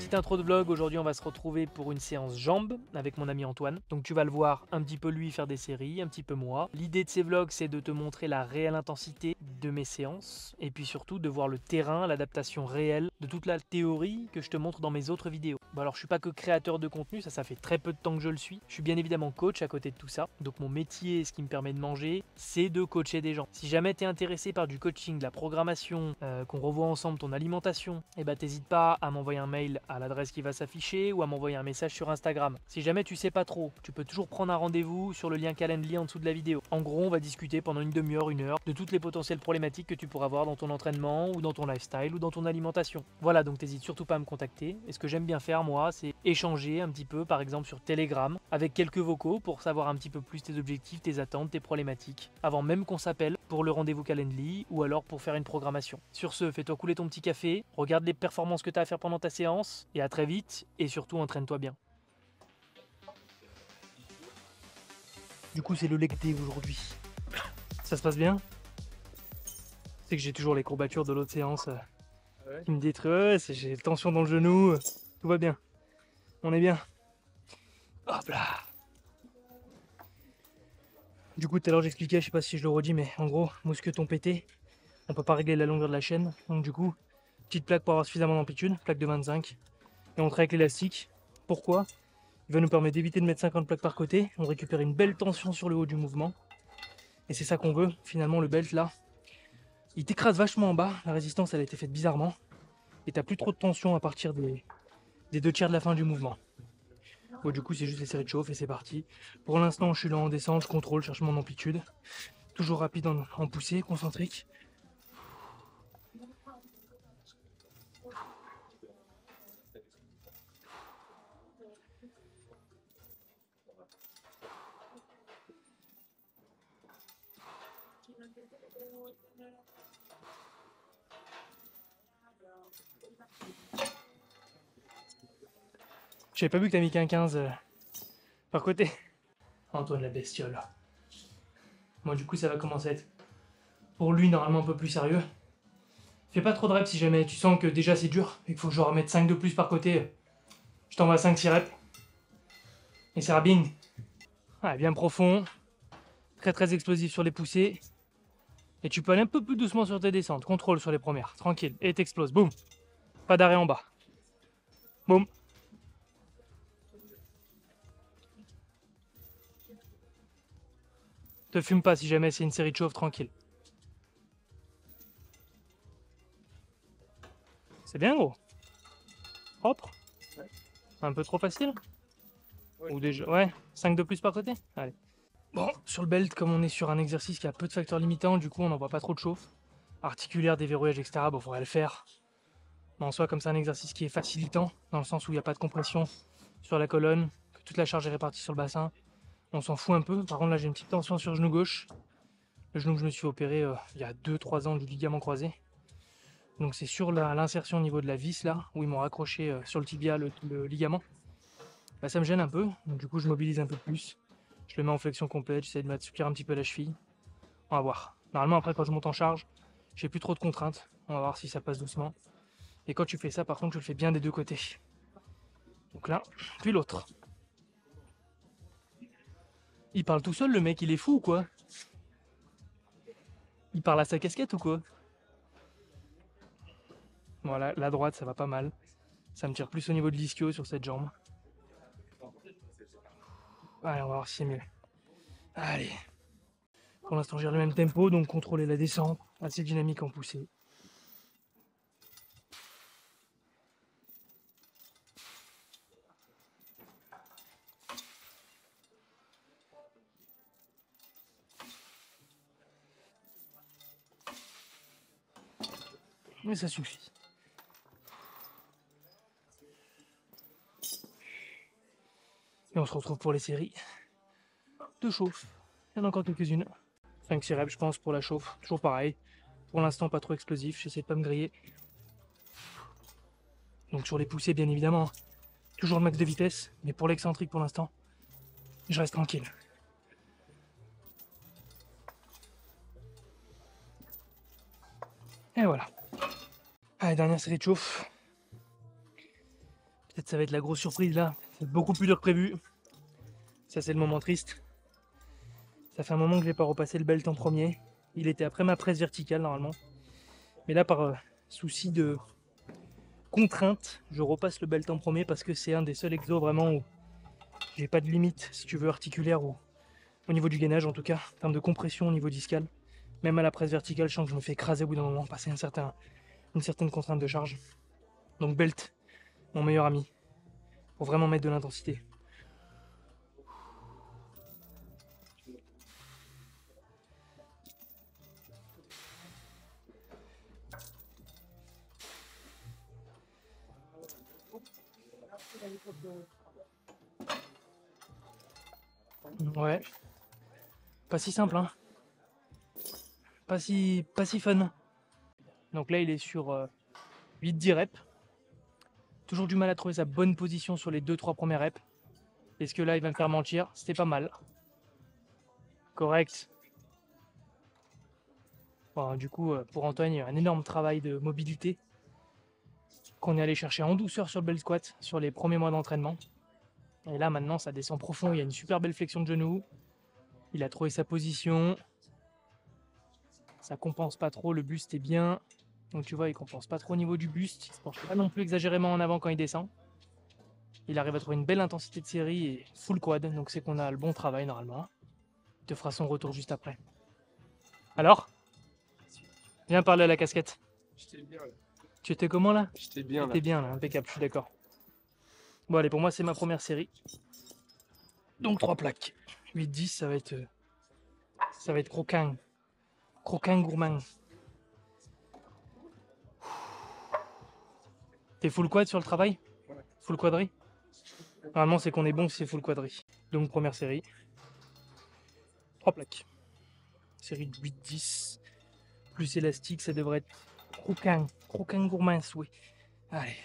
Petite intro de vlog, aujourd'hui on va se retrouver pour une séance jambes avec mon ami Antoine. Donc tu vas le voir un petit peu lui faire des séries, un petit peu moi. L'idée de ces vlogs c'est de te montrer la réelle intensité de mes séances et puis surtout de voir le terrain, l'adaptation réelle de toute la théorie que je te montre dans mes autres vidéos. Bon alors je suis pas que créateur de contenu, ça fait très peu de temps que je le suis. Je suis bien évidemment coach à côté de tout ça. Donc mon métier, ce qui me permet de manger, c'est de coacher des gens. Si jamais tu es intéressé par du coaching, de la programmation, qu'on revoit ensemble ton alimentation, et bah t'hésites pas à m'envoyer un mail à l'adresse qui va s'afficher ou à m'envoyer un message sur Instagram. Si jamais tu sais pas trop, tu peux toujours prendre un rendez-vous sur le lien Calendly en dessous de la vidéo. En gros, on va discuter pendant une demi-heure, une heure de toutes les potentielles problématiques que tu pourras avoir dans ton entraînement ou dans ton lifestyle ou dans ton alimentation. Voilà, donc t'hésites surtout pas à me contacter. Et ce que j'aime bien faire moi, c'est échanger un petit peu, par exemple sur Telegram, avec quelques vocaux pour savoir un petit peu plus tes objectifs, tes attentes, tes problématiques, avant même qu'on s'appelle pour le rendez-vous Calendly ou alors pour faire une programmation. Sur ce, fais-toi couler ton petit café, regarde les performances que tu as à faire pendant ta séance, et à très vite, et surtout entraîne-toi bien. Du coup, c'est le leg day aujourd'hui. Ça se passe bien? C'est que j'ai toujours les courbatures de l'autre séance qui me détruisent, j'ai tension dans le genou, tout va bien. On est bien. Hop là. Du coup, tout à l'heure j'expliquais, je sais pas si je le redis, mais en gros, mousqueton pété, on peut pas régler la longueur de la chaîne, donc du coup, petite plaque pour avoir suffisamment d'amplitude, plaque de 25, et on travaille avec l'élastique. Pourquoi? Il va nous permettre d'éviter de mettre 50 plaques par côté, on récupère une belle tension sur le haut du mouvement, et c'est ça qu'on veut. Finalement, le belt là, il t'écrase vachement en bas, la résistance elle a été faite bizarrement, et t'as plus trop de tension à partir des 2 tiers de la fin du mouvement. Bon, du coup, c'est juste les séries de chauffe et c'est parti. Pour l'instant, je suis là en descente, je contrôle, je cherche mon amplitude. Toujours rapide en poussée, concentrique. J'avais pas vu que t'as mis qu'un 15 par côté. Antoine la bestiole. Moi du coup ça va commencer à être pour lui normalement un peu plus sérieux. Fais pas trop de reps si jamais tu sens que déjà c'est dur et qu'il faut que je remette 5 de plus par côté. Je t'envoie 5-6 reps. Et c'est bing. Ouais, bien profond. Très très explosif sur les poussées. Et tu peux aller un peu plus doucement sur tes descentes. Contrôle sur les premières. Tranquille. Et t'exploses. Boum. Pas d'arrêt en bas. Boum. Te fume pas si jamais c'est une série de chauffe, tranquille. C'est bien gros. Propre. Un peu trop facile. Ou déjà. Ouais, 5 de plus par côté. Allez. Bon, sur le belt, comme on est sur un exercice qui a peu de facteurs limitants, du coup on n'envoie pas trop de chauffe. Articulaire, déverrouillage, etc. Bon, faudrait le faire. Mais en soi, comme c'est un exercice qui est facilitant, dans le sens où il n'y a pas de compression sur la colonne, que toute la charge est répartie sur le bassin, on s'en fout un peu. Par contre là j'ai une petite tension sur le genou gauche. Le genou que je me suis opéré il y a 2-3 ans du ligament croisé. Donc c'est sur l'insertion au niveau de la vis là, où ils m'ont raccroché sur le tibia le ligament. Bah, ça me gêne un peu, donc du coup je mobilise un peu plus. Je le mets en flexion complète, j'essaie de m'assouplir un petit peu la cheville. On va voir. Normalement après quand je monte en charge, j'ai plus trop de contraintes. On va voir si ça passe doucement. Et quand tu fais ça par contre, je le fais bien des deux côtés. Donc là, puis l'autre. Il parle tout seul le mec, il est fou ou quoi? Il parle à sa casquette ou quoi? Voilà, la droite ça va pas mal. Ça me tire plus au niveau de l'ischio sur cette jambe. Allez, on va voir si c'est mieux. Allez. Pour l'instant, j'ai le même tempo, donc contrôler la descente, assez dynamique en poussée. Mais ça suffit. Et on se retrouve pour les séries de chauffe. Il y en a encore quelques-unes. 5-6 reps, je pense, pour la chauffe. Toujours pareil. Pour l'instant, pas trop explosif. J'essaie de pas me griller. Donc sur les poussées, bien évidemment. Toujours le max de vitesse. Mais pour l'excentrique, pour l'instant, je reste tranquille. Et voilà. Allez, dernière série de chauffe. Peut-être ça va être la grosse surprise là. C'est beaucoup plus dur que prévu. Ça, c'est le moment triste. Ça fait un moment que j'ai pas repassé le belt en premier. Il était après ma presse verticale normalement. Mais là, par souci de contrainte, je repasse le belt en premier parce que c'est un des seuls exos vraiment où j'ai pas de limite, si tu veux, articulaire ou au niveau du gainage en tout cas, en termes de compression au niveau discal. Même à la presse verticale, je sens que je me fais écraser au bout d'un moment, passer une certaine contrainte de charge. Donc belt, mon meilleur ami, pour vraiment mettre de l'intensité. Ouais, pas si simple, hein. Pas si fun. Donc là, il est sur 8-10 reps. Toujours du mal à trouver sa bonne position sur les 2-3 premières reps. Est-ce que là, il va me faire mentir? C'était pas mal. Correct. Bon, du coup, pour Antoine, il y a un énorme travail de mobilité qu'on est allé chercher en douceur sur le belt squat sur les premiers mois d'entraînement. Et là, maintenant, ça descend profond. Il y a une super belle flexion de genou. Il a trouvé sa position. Ça compense pas trop. Le buste est bien. Donc, tu vois, il compense pas trop au niveau du buste. Il se penche pas non plus exagérément en avant quand il descend. Il arrive à trouver une belle intensité de série et full quad. Donc, c'est qu'on a le bon travail normalement. Il te fera son retour juste après. Alors, viens parler à la casquette. J'étais bien là. Tu étais comment là? J'étais bien là. T'étais bien là, impeccable, je suis d'accord. Bon allez, pour moi c'est ma première série. Donc 3 plaques. 8-10, ça va être croquin. Croquin gourmand. T'es full quad sur le travail? Ouais. Full quadri? Normalement c'est qu'on est bon si c'est full quadri. Donc première série. 3 plaques. Série de 8-10. Plus élastique, ça devrait être croquin. Croquin gourmand, oui. Allez.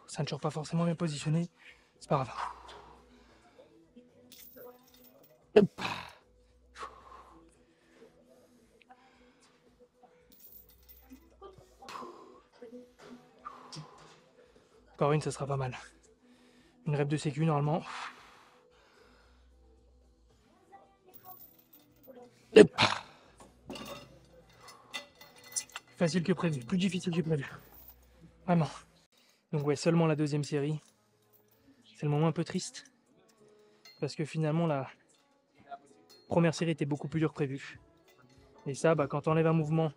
Ceinture pas forcément bien positionnée. C'est pas grave. Encore une, ça sera pas mal. Une rep de sécu normalement. Facile que prévu, plus difficile que prévu. Vraiment. Donc ouais, seulement la deuxième série. C'est le moment un peu triste. Parce que finalement, la première série était beaucoup plus dure que prévu. Et ça, bah, quand tu enlèves un mouvement,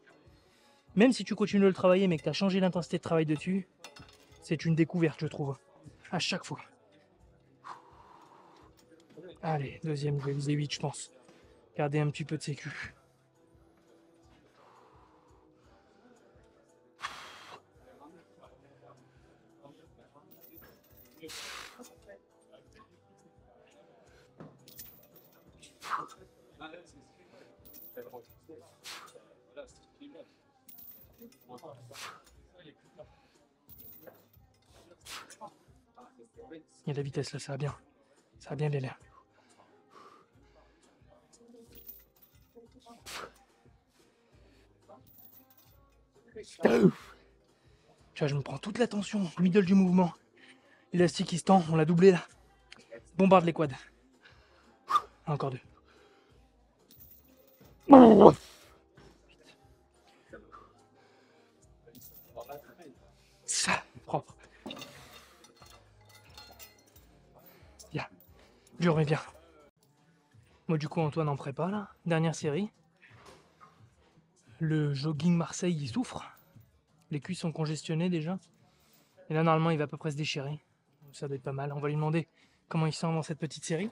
même si tu continues de le travailler, mais que tu as changé l'intensité de travail dessus, c'est une découverte, je trouve. À chaque fois. Allez, deuxième, je vais viser 8, je pense. Garder un petit peu de sécu. Il y a de la vitesse là, ça va bien. Ça va bien les l'air. Tu vois, je me prends toute la tension, middle du mouvement. L'élastique qui se tend, on l'a doublé là. Bombarde les quads. Encore 2. Ça, propre. Bien. Dur mais bien. Moi du coup Antoine en prépa là. Dernière série. Le jogging Marseille il souffre. Les cuisses sont congestionnées déjà. Et là normalement il va à peu près se déchirer. Donc, ça doit être pas mal. On va lui demander comment il sent dans cette petite série.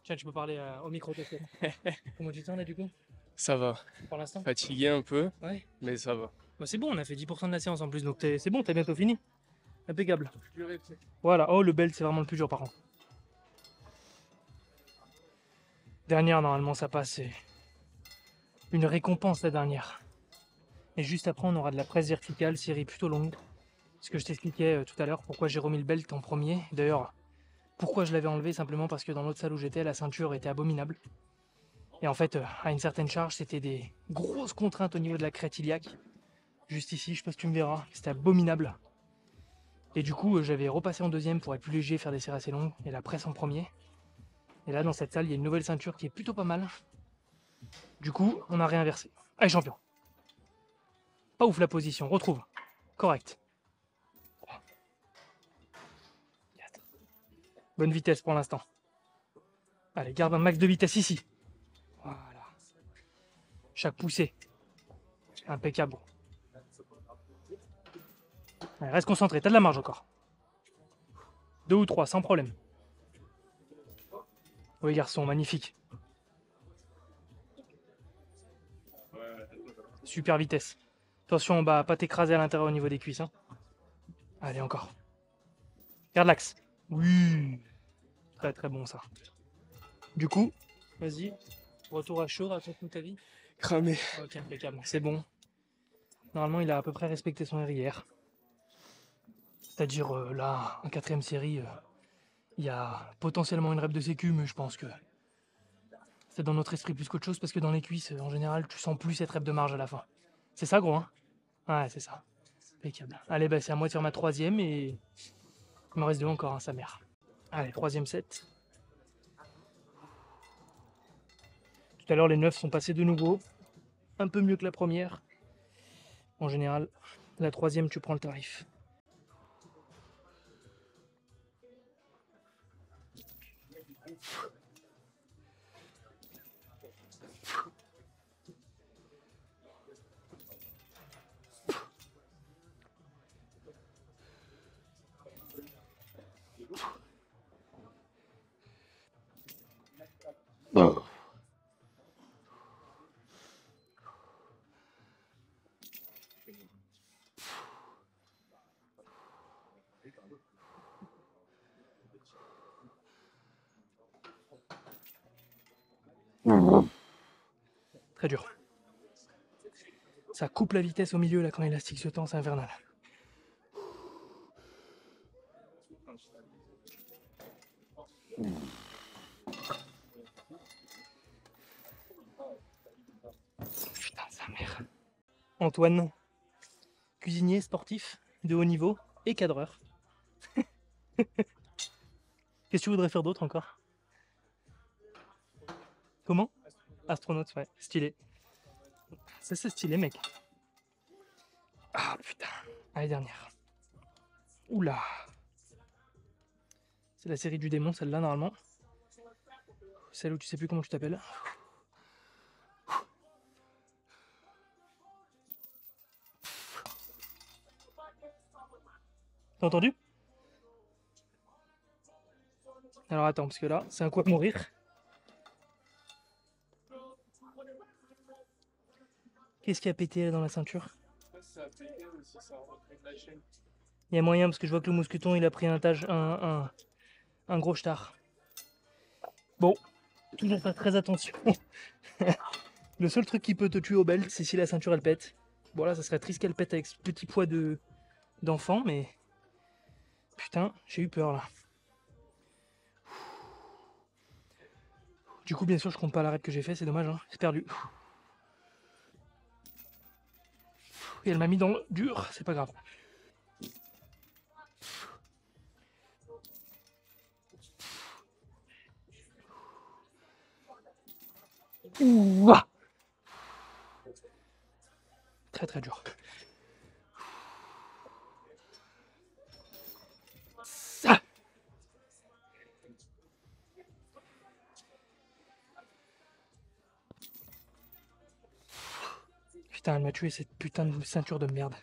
Tiens, tu peux parler au micro. Comment tu te sens là du coup? Ça va. pour l'instant? Fatigué un peu, Ouais. mais ça va. Bah, c'est bon, on a fait 10% de la séance en plus, donc c'est bon, t'as bientôt fini. Impeccable. Voilà, oh le belt c'est vraiment le plus dur par contre. Dernière, normalement ça passe, c'est une récompense la dernière. Et juste après, on aura de la presse verticale, série plutôt longue. Ce que je t'expliquais tout à l'heure, pourquoi j'ai remis le belt en premier. D'ailleurs, pourquoi je l'avais enlevé, simplement parce que dans l'autre salle où j'étais, la ceinture était abominable. Et en fait, à une certaine charge, c'était des grosses contraintes au niveau de la crête iliaque. Juste ici, je sais pas si tu me verras, c'était abominable. Et du coup, j'avais repassé en deuxième pour être plus léger, faire des séries assez longues, et la presse en premier. Et là, dans cette salle, il y a une nouvelle ceinture qui est plutôt pas mal. Du coup, on a réinversé. Allez, champion. Pas ouf la position, retrouve. Correct. 3, 4. Bonne vitesse pour l'instant. Allez, garde un max de vitesse ici. Voilà. Chaque poussée. Impeccable. Allez, reste concentré, t'as de la marge encore. 2 ou 3, sans problème. Oui, garçon, magnifique. Super vitesse. Attention, bah, pas t'écraser à l'intérieur au niveau des cuisses. Hein. Allez, encore. Garde l'axe. Oui. Très très bon ça. Du coup, vas-y. Retour à chaud, raconte-nous ta vie. Cramé. Ok, impeccable. C'est bon. Normalement, il a à peu près respecté son RIR. C'est-à-dire, là, en quatrième série, il y a potentiellement une rep de sécu, mais je pense que c'est dans notre esprit plus qu'autre chose, parce que dans les cuisses, en général, tu sens plus cette rep de marge à la fin. C'est ça, gros, hein? Ouais, c'est ça. Impeccable. Allez, bah, c'est à moi de faire ma troisième, et il me reste 2 encore, hein, sa mère. Allez, troisième set. Tout à l'heure, les 9 sont passés de nouveau. Un peu mieux que la première. En général, la troisième, tu prends le tarif. Très dur. Ça coupe la vitesse au milieu là quand l'élastique se tend, c'est infernal. Putain, sa mère. Antoine, cuisinier sportif de haut niveau et cadreur. Qu'est-ce que tu voudrais faire d'autre encore? Comment? Astronaute, ouais, stylé. Ça c'est stylé, mec. Ah putain. Allez, dernière. Oula. C'est la série du démon, celle-là, normalement. Celle où tu sais plus comment tu t'appelles. T'as entendu? Alors attends, parce que là, c'est un coup à mourir. Qu'est-ce qui a pété là dans la ceinture? Il y a moyen parce que je vois que le mousqueton il a pris un gros star. Bon, toujours faire très attention. Le seul truc qui peut te tuer au belt, c'est si la ceinture elle pète. Bon là, ça serait triste qu'elle pète avec ce petit poids d'enfant, mais putain, j'ai eu peur là. Du coup, bien sûr, je compte pas l'arrêt que j'ai fait, c'est dommage, hein. C'est perdu. Et elle m'a mis dans le dur, c'est pas grave. Ouah. Très très dur. Ça. Putain, elle m'a tué cette putain de ceinture de merde.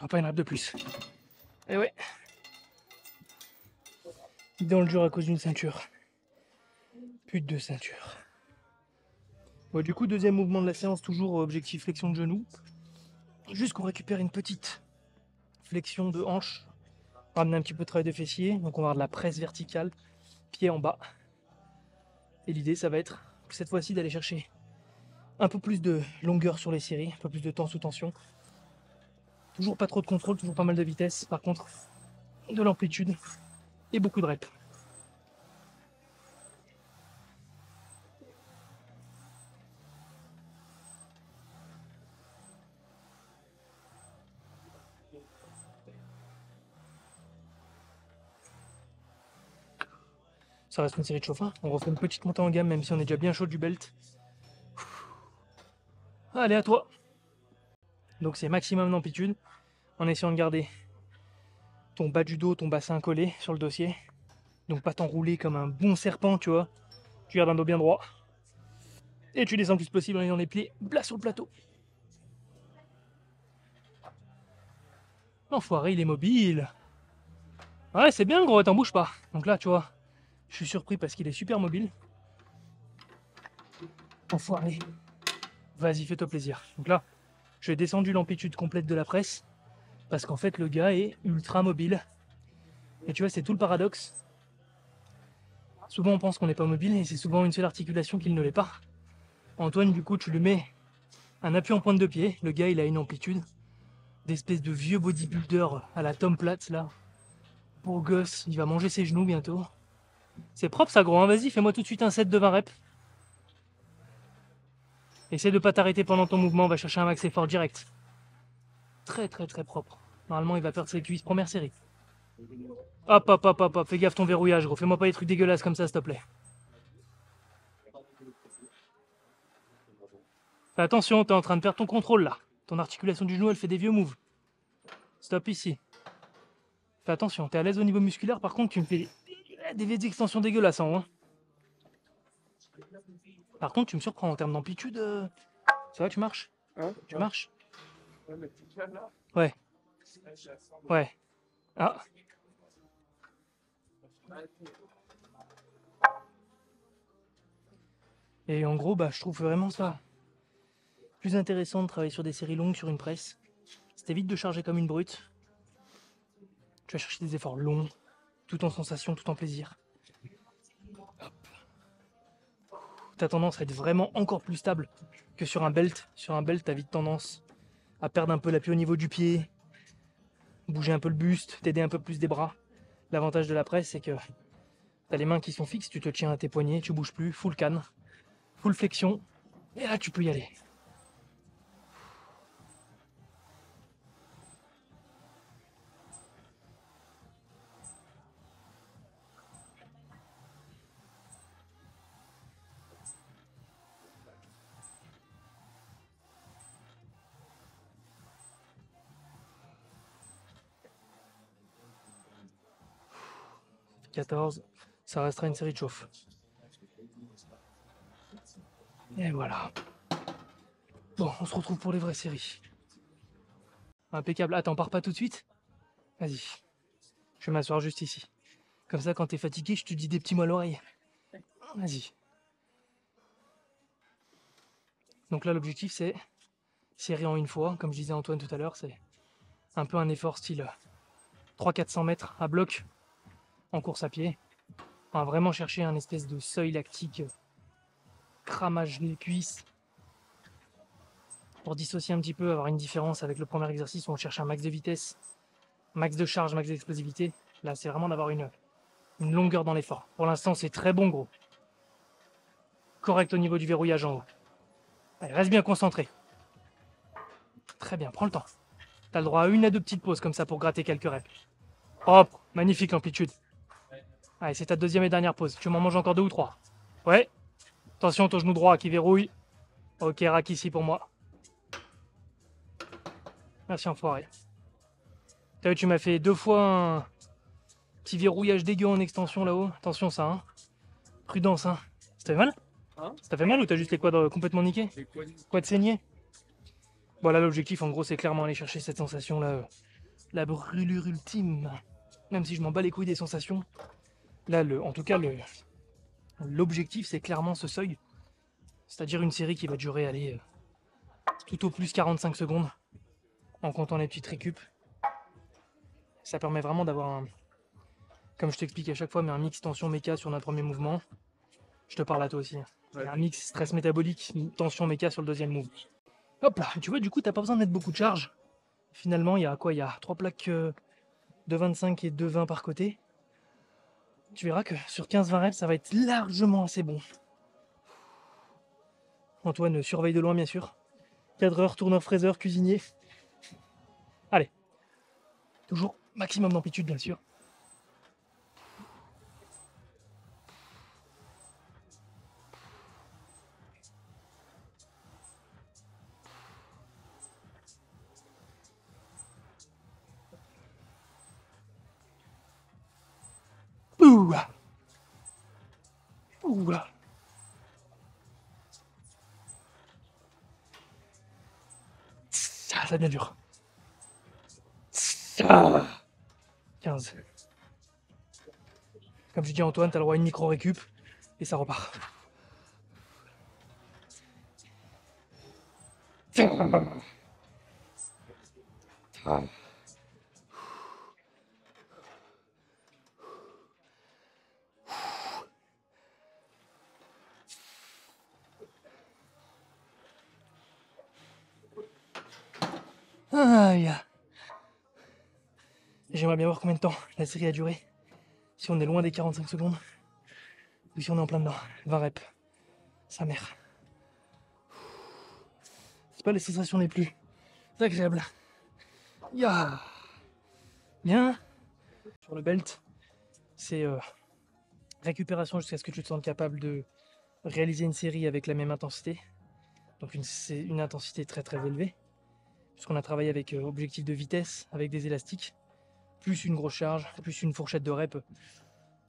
Ah, pas une rep de plus. Et ouais. Dans le dur à cause d'une ceinture. Plus de ceinture. Bon, du coup, deuxième mouvement de la séance, toujours objectif flexion de genou. Juste qu'on récupère une petite flexion de hanche. Ramener un petit peu de travail de fessier. Donc on va avoir de la presse verticale, pied en bas. Et l'idée, ça va être cette fois-ci d'aller chercher un peu plus de longueur sur les séries, un peu plus de temps sous tension. Toujours pas trop de contrôle, toujours pas mal de vitesse. Par contre, de l'amplitude et beaucoup de reps. Ça reste une série de chauffe. On refait une petite montée en gamme, même si on est déjà bien chaud du belt. Allez, à toi. Donc c'est maximum d'amplitude, en essayant de garder ton bas du dos, ton bassin collé sur le dossier. Donc pas t'enrouler comme un bon serpent, tu vois. Tu gardes un dos bien droit. Et tu descends le plus possible en ayant les pieds plats sur le plateau. L'enfoiré, il est mobile. Ouais, c'est bien gros, t'en bouge pas. Donc là, tu vois, je suis surpris parce qu'il est super mobile. Enfoiré. Vas-y, fais-toi plaisir. Donc là, j'ai descendu l'amplitude complète de la presse parce qu'en fait, le gars est ultra mobile. Et tu vois, c'est tout le paradoxe. Souvent, on pense qu'on n'est pas mobile et c'est souvent une seule articulation qu'il ne l'est pas. Antoine, du coup, tu lui mets un appui en pointe de pied. Le gars, il a une amplitude d'espèce de vieux bodybuilder à la Tom Platz, là. Beau gosse, il va manger ses genoux bientôt. C'est propre ça, gros, hein. Vas-y, fais-moi tout de suite un set de 20 reps. Essaie de pas t'arrêter pendant ton mouvement, on va chercher un max effort direct. Très très très propre. Normalement, il va perdre ses cuisses, première série. Hop, hop, hop, hop, hop, fais gaffe ton verrouillage, gros. Fais-moi pas des trucs dégueulasses comme ça, s'il te plaît. Fais attention, t'es en train de perdre ton contrôle, là. Ton articulation du genou, elle fait des vieux moves. Stop ici. Fais attention, t'es à l'aise au niveau musculaire, par contre, tu me fais des extensions dégueulasses en haut. Hein. Par contre, tu me surprends en termes d'amplitude. Ça va, tu marches Tu marches Ouais. Ouais. Ah. Et en gros, bah, je trouve vraiment ça plus intéressant de travailler sur des séries longues sur une presse. Ça t'évite de charger comme une brute. Tu vas chercher des efforts longs, tout en sensation, tout en plaisir. T'as tendance à être vraiment encore plus stable que sur un belt. Sur un belt, t'as vite tendance à perdre un peu l'appui au niveau du pied, bouger un peu le buste, t'aider un peu plus des bras. L'avantage de la presse, c'est que t'as les mains qui sont fixes, tu te tiens à tes poignets, tu bouges plus, full canne, full flexion, et là tu peux y aller. « 14, ça restera une série de chauffe. Et voilà. Bon, on se retrouve pour les vraies séries. Impeccable. Attends, pars pas tout de suite. Vas-y. Je vais m'asseoir juste ici. Comme ça, quand t'es fatigué, je te dis des petits mots à l'oreille. Vas-y. Donc là, l'objectif, c'est série en une fois. Comme je disais à Antoine tout à l'heure, c'est un peu un effort style 300-400 mètres à bloc en course à pied. On va vraiment chercher un espèce de seuil lactique, cramage des cuisses, pour dissocier un petit peu, avoir une différence avec le premier exercice où on cherche un max de vitesse, max de charge, max d'explosivité. Là, c'est vraiment d'avoir une longueur dans l'effort. Pour l'instant, c'est très bon, gros. Correct au niveau du verrouillage en haut. Allez, reste bien concentré. Très bien, prends le temps. T'as le droit à une à deux petites pauses comme ça pour gratter quelques reps. Propre, magnifique l'amplitude. Allez, c'est ta deuxième et dernière pause. Tu m'en manges encore deux ou trois. Ouais. Attention, ton genou droit qui verrouille. Ok, rack ici pour moi. Merci enfoiré. T'as vu, tu m'as fait deux fois un petit verrouillage dégueu en extension là-haut. Attention ça, hein. Prudence, hein. Ça t'a fait mal Ça t'a fait mal ou t'as juste les quads complètement niqués Quads saignés. Voilà, l'objectif en gros c'est clairement aller chercher cette sensation là. La brûlure ultime. Même si je m'en bats les couilles des sensations. Là, en tout cas, l'objectif, c'est clairement ce seuil. C'est-à-dire une série qui va durer, allez, tout au plus 45 secondes, en comptant les petites récup. Ça permet vraiment d'avoir un, comme je t'explique à chaque fois, mais un mix tension méca sur notre premier mouvement. Je te parle à toi aussi. Ouais. Un mix stress métabolique, tension méca sur le deuxième move. Hop là, tu vois, du coup, t'as pas besoin de mettre beaucoup de charge. Finalement, il y a quoi? Il y a 3 plaques de 25 et de 20 par côté. Tu verras que sur 15-20 reps, ça va être largement assez bon. Antoine surveille de loin, bien sûr. Cadreur, tourneur, fraiseur, cuisinier. Allez. Toujours maximum d'amplitude, bien sûr. Ouah. Ouah. Ça devient dur. 15. Comme je dis à Antoine, t'as le droit à une micro-récup et ça repart. Aïe. J'aimerais bien voir combien de temps la série a duré. Si on est loin des 45 secondes ou si on est en plein dedans. 20 reps. Sa mère. C'est pas les sensations les plus agréables. Ya. Bien. Sur le belt, c'est récupération jusqu'à ce que tu te sentes capable de réaliser une série avec la même intensité. Donc c'est une intensité très très élevée. Puisqu'on a travaillé avec objectif de vitesse, avec des élastiques, plus une grosse charge, plus une fourchette de reps,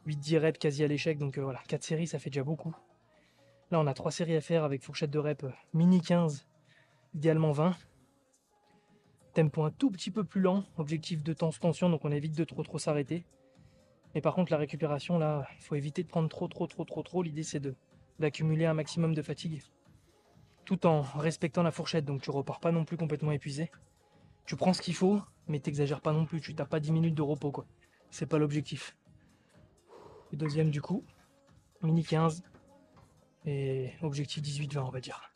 8-10 reps quasi à l'échec. Donc voilà, 4 séries, ça fait déjà beaucoup. Là, on a 3 séries à faire avec fourchette de reps mini 15, idéalement 20. Tempo un tout petit peu plus lent, objectif de tension, donc on évite de trop s'arrêter. Mais par contre, la récupération, là, il faut éviter de prendre trop. L'idée, c'est d'accumuler un maximum de fatigue, tout en respectant la fourchette, donc tu repars pas non plus complètement épuisé. Tu prends ce qu'il faut, mais t'exagères pas non plus, tu t'as pas 10 minutes de repos, quoi. C'est pas l'objectif. Le deuxième, du coup, mini 15, et objectif 18-20, on va dire.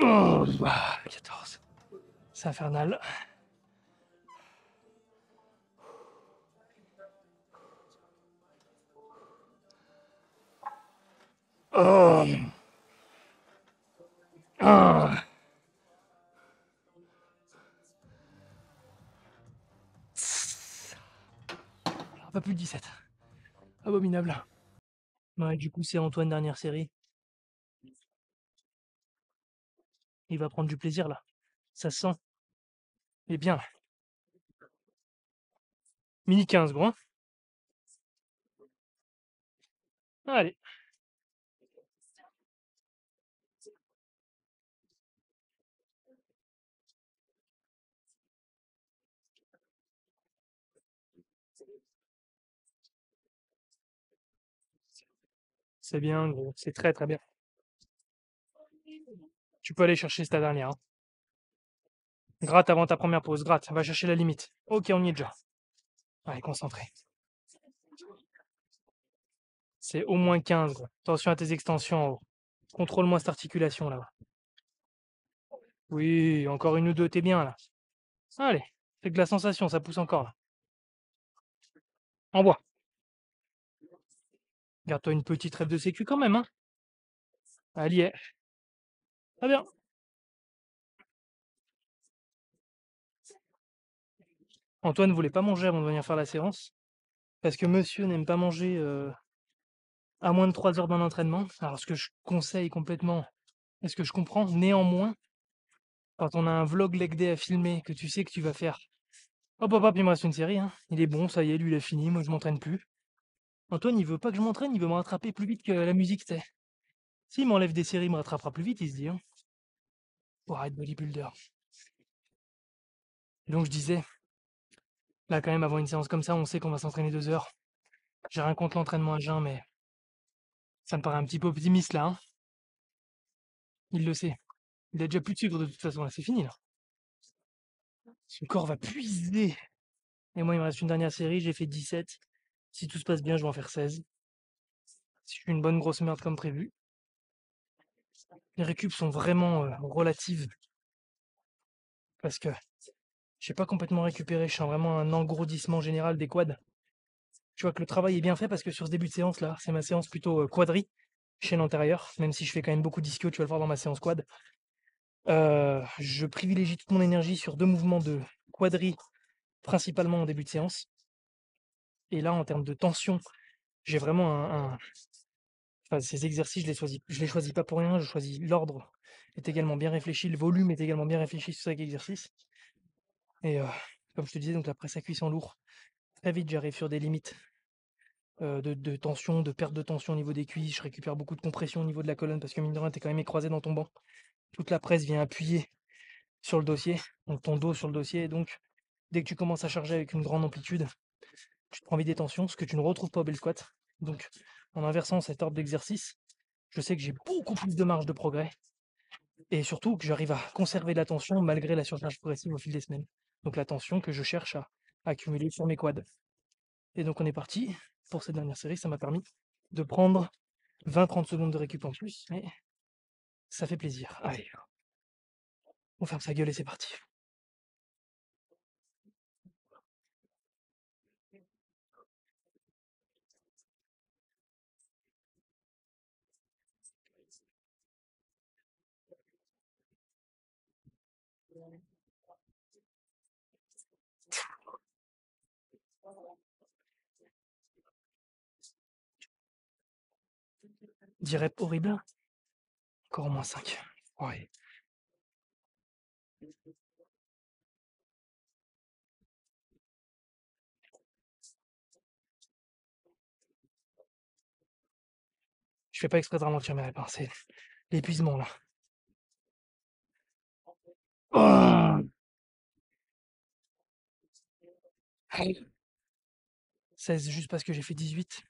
Oh, 14. C'est infernal. Oh. Ah. Un peu plus de 17. Abominable. Ouais, du coup, c'est Antoine, dernière série. Il va prendre du plaisir, là. Ça se sent. Il est bien, là. Mini 15, gros. Hein. Allez. C'est bien, gros. C'est très très bien. Tu peux aller chercher ta dernière. Hein. Gratte avant ta première pause. Gratte. Va chercher la limite. Ok, on y est déjà. Allez, concentré. C'est au moins 15, gros. Attention à tes extensions en haut. Contrôle-moi cette articulation là-bas. Oui, encore une ou deux, t'es bien là. Allez, fais que la sensation, ça pousse encore là. En bois. Garde-toi une petite rêve de sécu quand même, hein. Allez, est. Très bien. Antoine voulait pas manger avant de venir faire la séance, parce que monsieur n'aime pas manger à moins de 3 heures d'un entraînement. Alors ce que je conseille complètement, et ce que je comprends, néanmoins, quand on a un vlog leg day à filmer, que tu sais que tu vas faire hop hop hop, il me reste une série, hein. Il est bon, ça y est, lui il a fini, moi je m'entraîne plus. Antoine il veut pas que je m'entraîne, il veut me rattraper plus vite que la musique, tu sais. S'il m'enlève des séries, il me rattrapera plus vite, il se dit, hein. Pour arrêter bodybuilder. Et donc je disais, là quand même avant une séance comme ça, on sait qu'on va s'entraîner 2 heures. J'ai rien contre l'entraînement à jeun, mais ça me paraît un petit peu optimiste là, hein. Il le sait. Il a déjà plus de sucre de toute façon, là c'est fini là. Son corps va puiser. Et moi il me reste une dernière série, j'ai fait 17. Si tout se passe bien, je vais en faire 16. Si je suis une bonne grosse merde comme prévu. Les récup sont vraiment relatives parce que j'ai pas complètement récupéré, je sens vraiment un engourdissement général des quads. Tu vois que le travail est bien fait parce que sur ce début de séance là, c'est ma séance plutôt quadri, chaîne antérieure, même si je fais quand même beaucoup d'ischio, tu vas le voir dans ma séance quad. Je privilégie toute mon énergie sur 2 mouvements de quadri, principalement en début de séance. Et là, en termes de tension, j'ai vraiment enfin, ces exercices, je les choisis pas pour rien, je choisis l'ordre est également bien réfléchi, le volume est également bien réfléchi sur chaque exercice. Et comme je te disais, donc la presse à cuisson lourd, très vite j'arrive sur des limites de tension, de perte de tension au niveau des cuisses, je récupère beaucoup de compression au niveau de la colonne parce que mine de rien, tu es quand même écrasé dans ton banc. Toute la presse vient appuyer sur le dossier, donc ton dos sur le dossier, et donc dès que tu commences à charger avec une grande amplitude, tu te prends vite des tensions, ce que tu ne retrouves pas au bel squat. Donc en inversant cet ordre d'exercice, je sais que j'ai beaucoup plus de marge de progrès et surtout que j'arrive à conserver la tension malgré la surcharge progressive au fil des semaines. Donc la tension que je cherche à accumuler sur mes quads. Et donc on est parti pour cette dernière série, ça m'a permis de prendre 20-30 secondes de récup en plus, mais ça fait plaisir. Allez, on ferme sa gueule et c'est parti. Direct horrible. Encore au moins 5. Ouais. Je fais pas exprès de ralentir mes répars, c'est l'épuisement là. Oh 16 juste parce que j'ai fait 18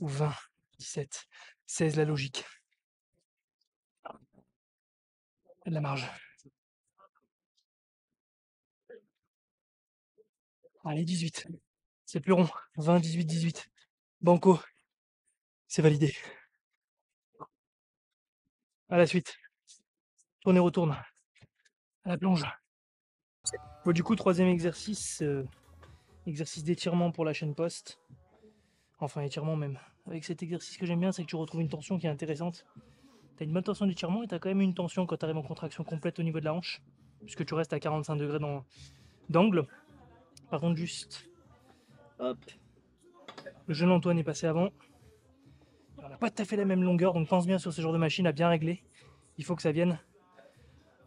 ou 20, 17, 16 la logique. De la marge. Allez, 18. C'est plus rond. 20, 18, 18. Banco. C'est validé. À la suite. Tourne et retourne. À la plonge. Bon, du coup, troisième exercice. Exercice d'étirement pour la chaîne poste. Enfin, étirement même. Avec cet exercice que j'aime bien, c'est que tu retrouves une tension qui est intéressante. Tu as une bonne tension d'étirement et tu as quand même une tension quand tu arrives en contraction complète au niveau de la hanche. Puisque tu restes à 45 degrés d'angle. Par contre, juste. Hop. Le jeune Antoine est passé avant. On n'a pas tout à fait la même longueur, donc pense bien sur ce genre de machine à bien régler. Il faut que ça vienne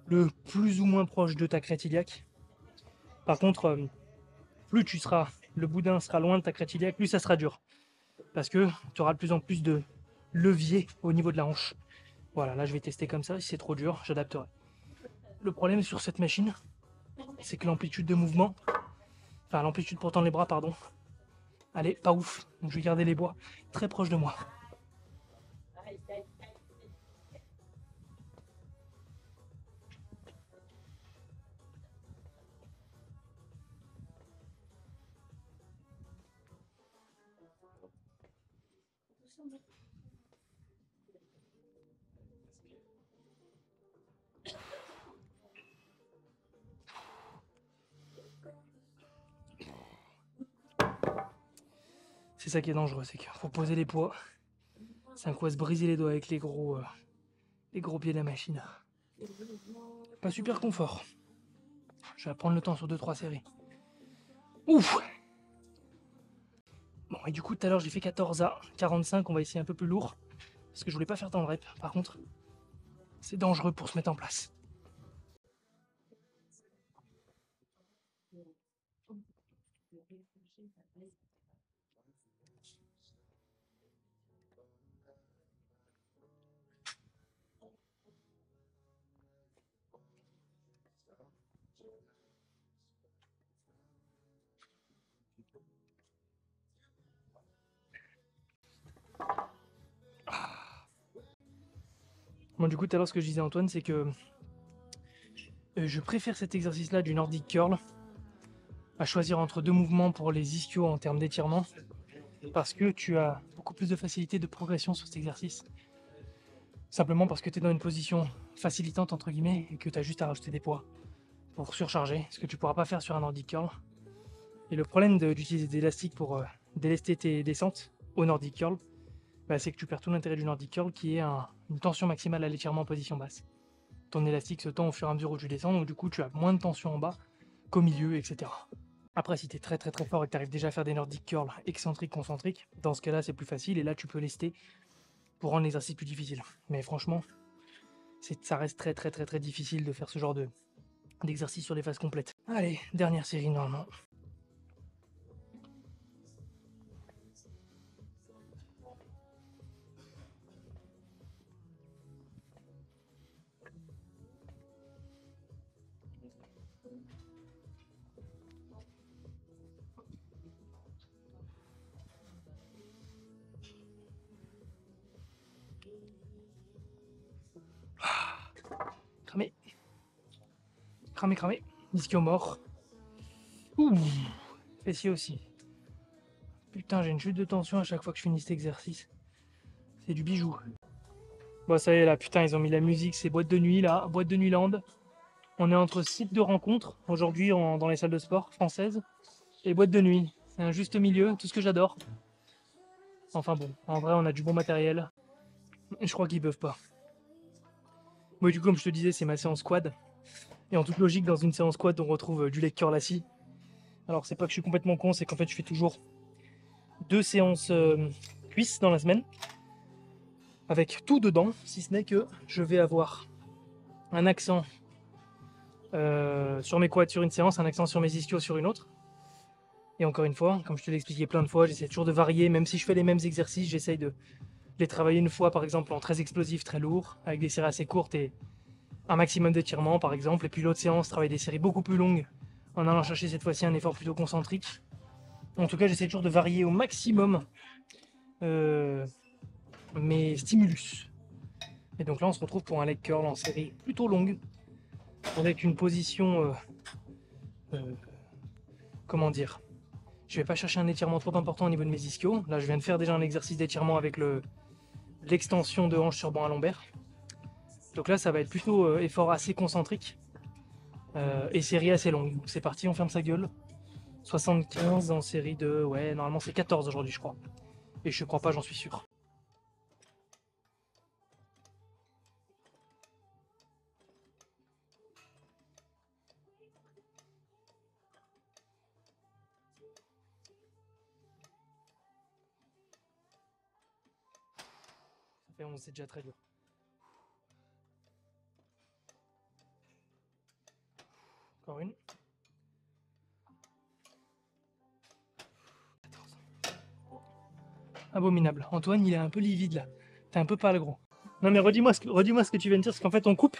le plus ou moins proche de ta crête iliaque. Par contre, plus le boudin sera loin de ta crête iliaque, plus ça sera dur. Parce que tu auras de plus en plus de levier au niveau de la hanche. Voilà, là je vais tester comme ça, si c'est trop dur, j'adapterai. Le problème sur cette machine, c'est que l'amplitude de mouvement, enfin l'amplitude pour tendre les bras, pardon, elle est pas ouf. Donc je vais garder les bois très proches de moi. C'est ça qui est dangereux, c'est qu'il faut poser les poids. C'est un coup à se briser les doigts avec les gros pieds de la machine. Pas super confort. Je vais prendre le temps sur 2-3 séries. Ouf. Bon, et du coup, tout à l'heure, j'ai fait 14 à 45. On va essayer un peu plus lourd. Parce que je voulais pas faire tant de reps. Par contre, c'est dangereux pour se mettre en place. Bon, du coup, tout à l'heure, ce que je disais à Antoine, c'est que je préfère cet exercice-là du Nordic Curl à choisir entre deux mouvements pour les ischios en termes d'étirement, parce que tu as beaucoup plus de facilité de progression sur cet exercice. Simplement parce que tu es dans une position facilitante, entre guillemets, et que tu as juste à rajouter des poids pour surcharger, ce que tu pourras pas faire sur un Nordic Curl. Et le problème d'utiliser des élastiques pour délester tes descentes au Nordic Curl, bah, c'est que tu perds tout l'intérêt du Nordic Curl qui est une tension maximale à l'étirement en position basse. Ton élastique se tend au fur et à mesure où tu descends, donc du coup tu as moins de tension en bas qu'au milieu, etc. Après, si tu es très fort et que tu arrives déjà à faire des Nordic Curl excentriques, concentriques, dans ce cas-là c'est plus facile et là tu peux lester pour rendre l'exercice plus difficile. Mais franchement, ça reste très difficile de faire ce genre d'exercice sur les phases complètes. Allez, dernière série normalement. Cramé. Cramé. Ischio mort. Ouh. Fessier aussi. Putain, j'ai une chute de tension à chaque fois que je finis cet exercice. C'est du bijou. Bon, ça y est là, putain, ils ont mis la musique, c'est boîte de nuit là, boîte de nuit land. On est entre site de rencontre aujourd'hui dans les salles de sport françaises et boîte de nuit. C'est un juste milieu, tout ce que j'adore. Enfin bon, en vrai, on a du bon matériel. Je crois qu'ils peuvent pas. Moi, du coup, comme je te disais, c'est ma séance quad. Et en toute logique, dans une séance quad, on retrouve du leg curl assis. Alors, c'est pas que je suis complètement con, c'est qu'en fait, je fais toujours 2 séances cuisses dans la semaine. Avec tout dedans, si ce n'est que je vais avoir un accent sur mes quads sur une séance, un accent sur mes ischios sur une autre. Et encore une fois, comme je te l'ai expliqué plein de fois, j'essaie toujours de varier, même si je fais les mêmes exercices, j'essaye de les travailler une fois par exemple en très explosif, très lourd, avec des séries assez courtes et un maximum d'étirements par exemple, et puis l'autre séance, travailler des séries beaucoup plus longues en allant chercher cette fois-ci un effort plutôt concentrique. En tout cas, j'essaie toujours de varier au maximum mes stimulus. Et donc là, on se retrouve pour un leg curl en série plutôt longue, avec une position, comment dire, je vais pas chercher un étirement trop important au niveau de mes ischios. Là, je viens de faire déjà un exercice d'étirement avec l'extension de hanche sur banc à lombaire. Donc là, ça va être plutôt effort assez concentrique et série assez longue. C'est parti, on ferme sa gueule. 75 en série de... Ouais, normalement c'est 14 aujourd'hui, je crois. Et je crois pas, j'en suis sûr. Ça fait 11, c'est déjà très dur. Encore une. 14. Abominable. Antoine, il est un peu livide là. T'es un peu pâle, gros. Non mais redis-moi ce que tu viens de dire, parce qu'en fait on coupe.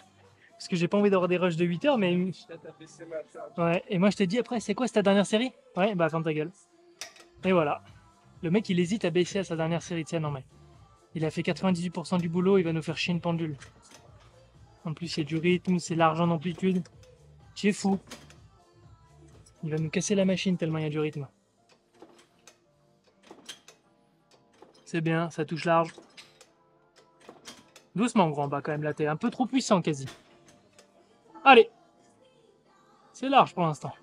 Parce que j'ai pas envie d'avoir des rushs de 8 heures, mais... Ouais, et moi je t'ai dit après, c'est quoi, c'est ta dernière série? Ouais, bah ferme ta gueule. Et voilà. Le mec, il hésite à baisser à sa dernière série, tiens, non mais... Il a fait 98% du boulot, il va nous faire chier une pendule. En plus, il y a du rythme, c'est l'argent d'amplitude. Tu es fou. Il va nous casser la machine tellement il y a du rythme. C'est bien, ça touche large. Doucement, grand bas quand même, là, t'es un peu trop puissant quasi. Allez. C'est large pour l'instant.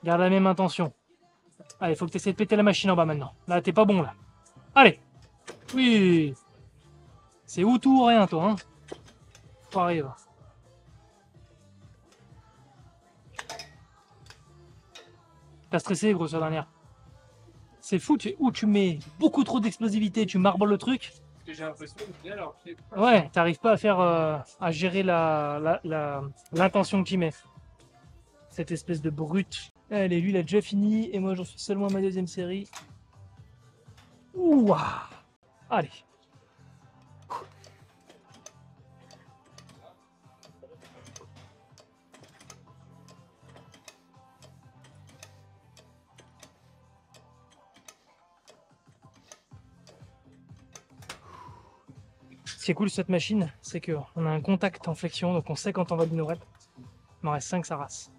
Garde la même intention. Allez, faut que tu essaies de péter la machine en bas maintenant. Là, t'es pas bon, là. Allez. Oui. C'est ou tout ou rien, toi, hein. Faut arriver. T'as stressé, gros, sur la dernière. C'est fou, où tu mets beaucoup trop d'explosivité, tu marbles le truc. J'ai l'impression que alors, Ouais, t'arrives pas à faire à gérer l'intention que tu mets. Cette espèce de brute. Allez, lui il a déjà fini et moi j'en suis seulement à ma deuxième série. Ouah. Allez. Ce qui est cool sur cette machine, c'est qu'on a un contact en flexion, donc on sait quand on valide nos reps. Il m'en reste 5, ça rase.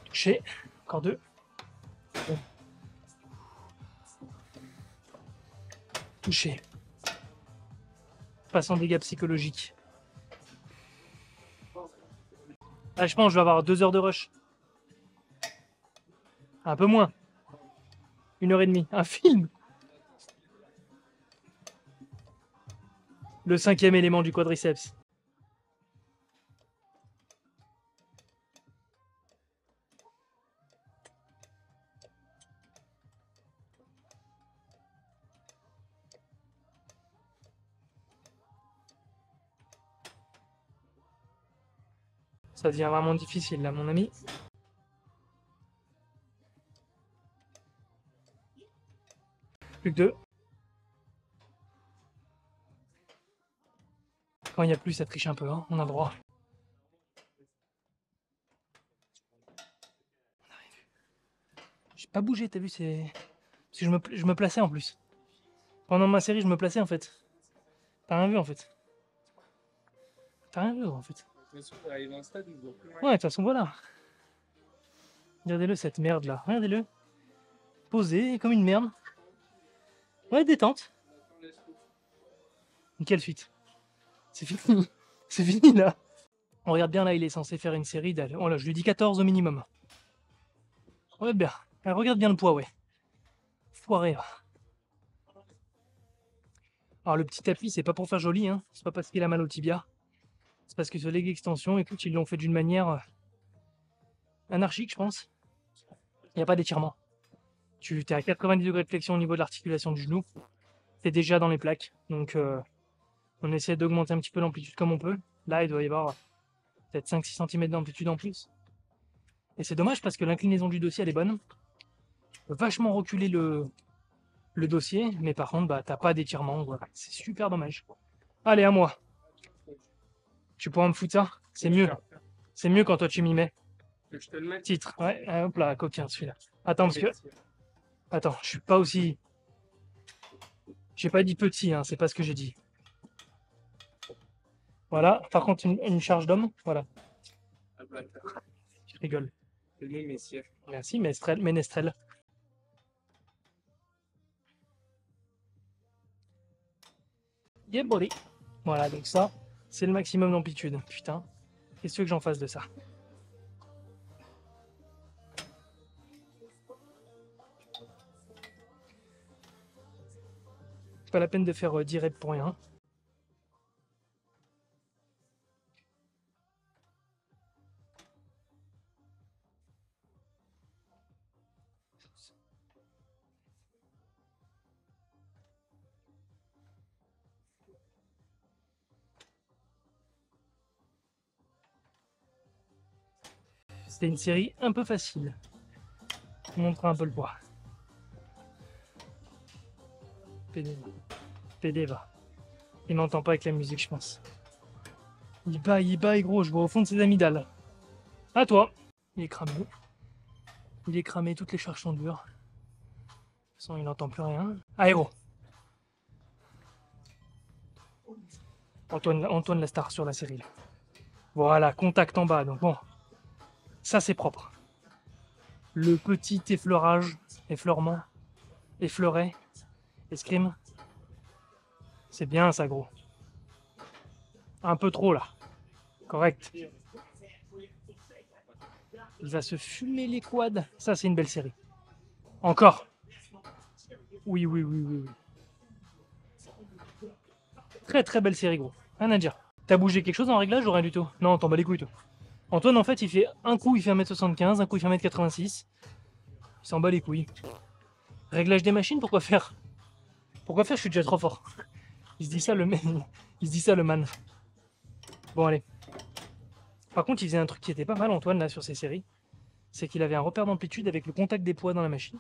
Touché, encore 2. Bon. Touché. Pas sans dégâts psychologiques. Ah, je pense que je vais avoir 2 heures de rush. Un peu moins. 1h30. Un film. Le 5e élément du quadriceps. Ça devient vraiment difficile là, mon ami. Plus que 2. Quand il n'y a plus, ça triche un peu, hein. On a le droit. J'ai pas bougé, t'as vu, c'est... Parce que je me plaçais en plus. Pendant ma série, je me plaçais en fait. T'as rien vu en fait. T'as rien vu en fait. de toute façon, on arrive à un stade où on voit plus rien. Ouais, de toute façon, voilà. Regardez-le, cette merde là. Regardez-le. Posé comme une merde. Ouais, détente. Quelle suite. C'est fini. C'est fini là. On regarde bien là, il est censé faire une série d'elle. Voilà, je lui dis 14 au minimum. Regarde bien. Regarde bien le poids, ouais. Foiré. Là. Alors le petit tapis, c'est pas pour faire joli, hein. C'est pas parce qu'il a mal au tibia. C'est parce que ce leg extension, écoute, ils l'ont fait d'une manière anarchique, je pense. Il n'y a pas d'étirement. Tu es à 90 degrés de flexion au niveau de l'articulation du genou. Tu es déjà dans les plaques. Donc on essaie d'augmenter un petit peu l'amplitude comme on peut. Là, il doit y avoir peut-être 5-6 cm d'amplitude en plus. Et c'est dommage parce que l'inclinaison du dossier, elle est bonne. Vachement reculer le dossier, mais par contre, bah, t'as pas d'étirement. Voilà. C'est super dommage. Allez, à moi. Tu pourras me foutre ça? C'est mieux. C'est mieux quand toi tu m'y mets. Je te le mets. Titre. Ouais, hop là, coquin celui-là. Attends, parce que. Attends, je suis pas aussi. J'ai pas dit petit, hein, c'est pas ce que j'ai dit. Voilà, par contre, une charge d'homme. Voilà. Ah bah, Je rigole. c'est le messieurs. Merci, Ménestrel. Yeah, buddy. Voilà, donc ça, c'est le maximum d'amplitude. Putain, qu'est-ce que tu veux que j'en fasse de ça? C'est pas la peine de faire 10 reps pour rien. C'était une série un peu facile. Je vous montre un peu le poids. PD va. Il n'entend pas avec la musique, je pense. Il baille, gros, je vois au fond de ses amygdales. À toi. Il est cramé. Il est cramé, toutes les charges sont dures. De toute façon, il n'entend plus rien. Aéro. Antoine la star sur la série. Là. Voilà, contact en bas. Donc bon, ça c'est propre. Le petit effleurage, effleurement, effleuret, escrime. C'est bien ça, gros. Un peu trop là. Correct. Il va se fumer les quads. Ça, c'est une belle série. Encore. Oui. Très belle série, gros. Rien à dire. T'as bougé quelque chose en réglage ou rien du tout? Non, t'en bats les couilles, toi. Antoine, en fait, il fait un coup, il fait 1m75, un coup, il fait 1m86. Il s'en bat les couilles. Réglage des machines, pourquoi faire? Pourquoi faire? Je suis déjà trop fort. Il se dit ça, le man. Il se dit ça, le man. Bon, allez. Par contre, il faisait un truc qui était pas mal, Antoine, là, sur ses séries. C'est qu'il avait un repère d'amplitude avec le contact des poids dans la machine.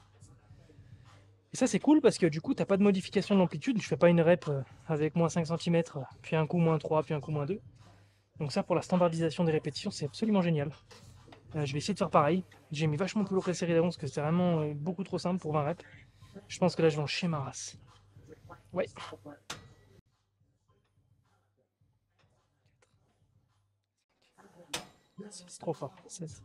Et ça, c'est cool parce que du coup, t'as pas de modification de l'amplitude. Je fais pas une rep avec moins 5 cm, puis un coup moins 3, puis un coup moins 2. Donc ça, pour la standardisation des répétitions, c'est absolument génial. Je vais essayer de faire pareil. J'ai mis vachement plus lourd que la série d'avant parce que c'était vraiment beaucoup trop simple pour 20 reps. Je pense que là, je vais en chier ma race. Ouais. C'est trop fort. 16.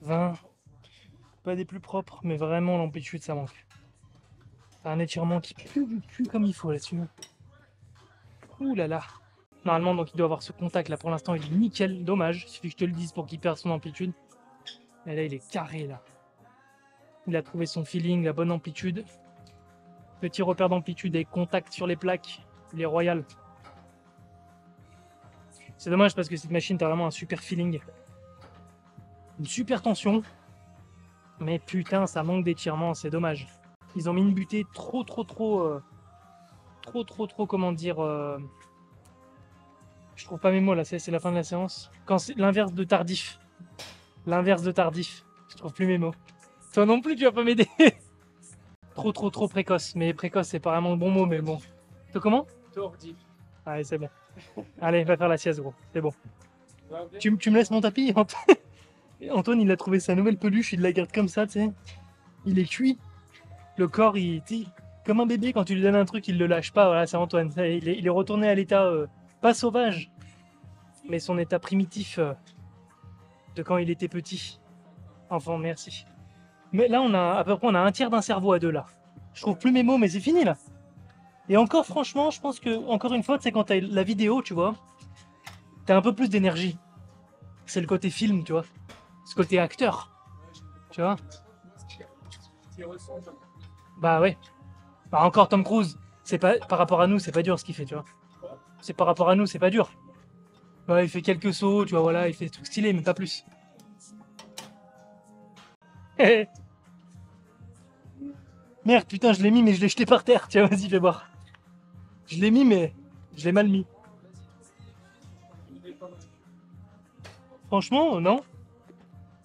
20. Pas des plus propres, mais vraiment l'amplitude, ça manque. T'as un étirement qui pue du cul comme il faut là-dessus. Ouh là là. Normalement, donc il doit avoir ce contact là. Pour l'instant, il est nickel. Dommage. Il suffit que je te le dise pour qu'il perde son amplitude. Et là, il est carré là. Il a trouvé son feeling, la bonne amplitude. Petit repère d'amplitude et contact sur les plaques. Il est royal. C'est dommage parce que cette machine, t'as vraiment un super feeling. Une super tension. Mais putain, ça manque d'étirement, c'est dommage. Ils ont mis une butée trop, comment dire. Je trouve pas mes mots là, c'est la fin de la séance. Quand c'est l'inverse de tardif. L'inverse de tardif. Je trouve plus mes mots. Toi non plus, tu vas pas m'aider. Trop précoce. Mais précoce, c'est pas vraiment le bon mot, mais bon. Toi comment? Tordif. Allez, c'est bon. Allez, va faire la sieste, gros. C'est bon. Tu me laisses mon tapis, Antoine, il a trouvé sa nouvelle peluche, il la garde comme ça, tu sais. Il est cuit. Le corps, comme un bébé, quand tu lui donnes un truc, il le lâche pas. Voilà, c'est Antoine. Il est retourné à l'état, pas sauvage, mais son état primitif de quand il était petit. Enfant, merci. Mais là, à peu près, on a un tiers d'un cerveau à deux, là. Je trouve plus mes mots, mais c'est fini, là. Et encore, franchement, je pense que, encore une fois, c'est quand t'as la vidéo, tu vois, t'as un peu plus d'énergie. C'est le côté film, tu vois. Ce côté acteur, tu vois. Bah ouais. Bah encore Tom Cruise. C'est pas, par rapport à nous, c'est pas dur ce qu'il fait, tu vois. C'est par rapport à nous, c'est pas dur. Ouais, il fait quelques sauts, tu vois, voilà, il fait des trucs stylés, mais pas plus. Merde, putain, je l'ai mis, mais je l'ai jeté par terre. Tiens, vas-y, fais voir. Je l'ai mis, mais je l'ai mal mis. Franchement, non.